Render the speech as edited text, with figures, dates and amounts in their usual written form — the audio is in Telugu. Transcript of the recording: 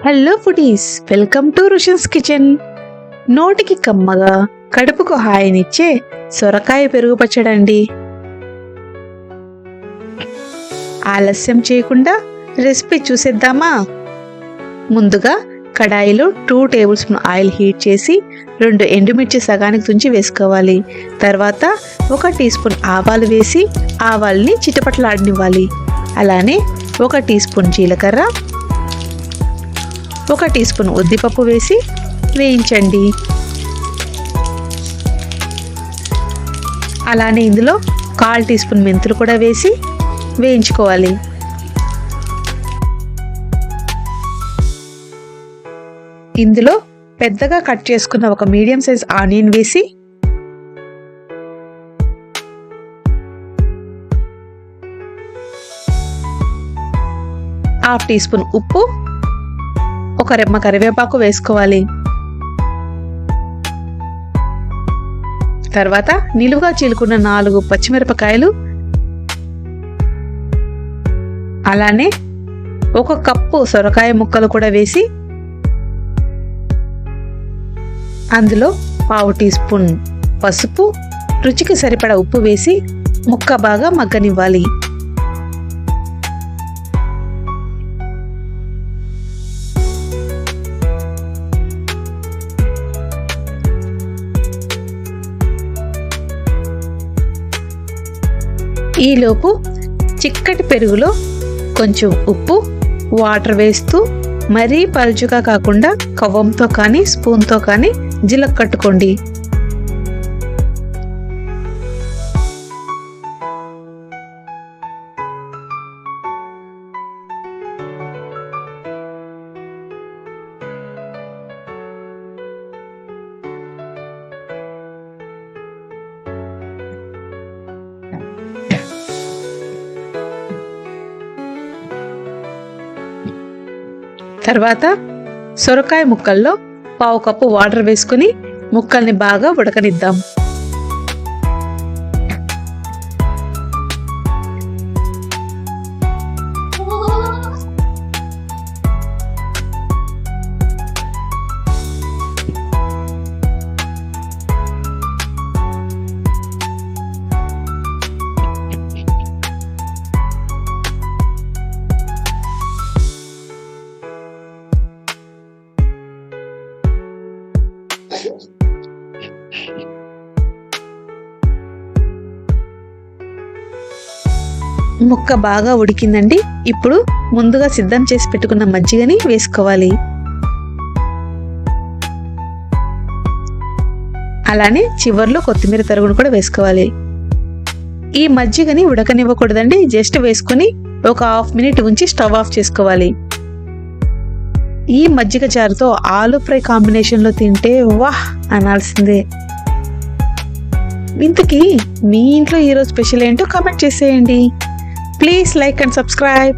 Hello foodies, welcome to Rushan's kitchen. నోటికి కమ్మగా కడుపుకు హాయినిచ్చే సొరకాయ పెరుగు పచ్చడండి. ఆలస్యం చేయకుండా రెసిపీ చూసేద్దామా? ముందుగా కడాయిలో 2 టేబుల్ స్పూన్ ఆయిల్ హీట్ చేసి 2 ఎండుమిర్చి సగానికి తుంచి వేసుకోవాలి. తర్వాత 1 టీ స్పూన్ ఆవాలు వేసి ఆవాల్ని చిటపటలాడనివ్వాలి. అలానే 1 టీ స్పూన్ జీలకర్ర, 1 టీ స్పూన్ ఉద్దిపప్పు వేసి వేయించండి. అలానే ఇందులో 1/4 టీ స్పూన్ మెంతులు కూడా వేసి వేయించుకోవాలి. ఇందులో పెద్దగా కట్ చేసుకున్న 1 మీడియం సైజ్ ఆనియన్ వేసి హాఫ్ టీ స్పూన్ ఉప్పు, 1 రెమ్మ కరివేపాకు వేసుకోవాలి. తర్వాత నిలువుగా చీలుకున్న 4 పచ్చిమిరపకాయలు, అలానే 1 కప్పు సొరకాయ ముక్కలు కూడా వేసి అందులో 1/2 టీ స్పూన్ పసుపు, రుచికి సరిపడా ఉప్పు వేసి ముక్క బాగా మగ్గనివ్వాలి. ఈలోపు చిక్కటి పెరుగులో కొంచెం ఉప్పు, వాటర్ వేస్తూ మరీ పలుచుగా కాకుండా కవ్వంతో కానీ స్పూన్తో కానీ జిలక కట్టుకోండి. తర్వాత సొరకాయ ముక్కల్లో 1/2 కప్పు వాటర్ వేసుకుని ముక్కల్ని బాగా ఉడకనిద్దాం. ముక్క బాగా ఉడికిందండి. ఇప్పుడు ముందుగా సిద్ధం చేసి పెట్టుకున్న మజ్జిగని వేసుకోవాలి. అలానే చివర్లో కొత్తిమీర తరుగును కూడా వేసుకోవాలి. ఈ మజ్జిగని ఉడకనివ్వకూడదండి, జస్ట్ వేసుకొని 1 హాఫ్ మినిట్ ఉంచి స్టవ్ ఆఫ్ చేసుకోవాలి. ఈ మజ్జిగ చారుతో ఆలు ఫ్రై కాంబినేషన్లో తింటే వాహ్ అనాల్సిందే. ఇంతకీ మీ ఇంట్లో ఈరోజు స్పెషల్ ఏంటో కామెంట్ చేసేయండి. Please like and subscribe.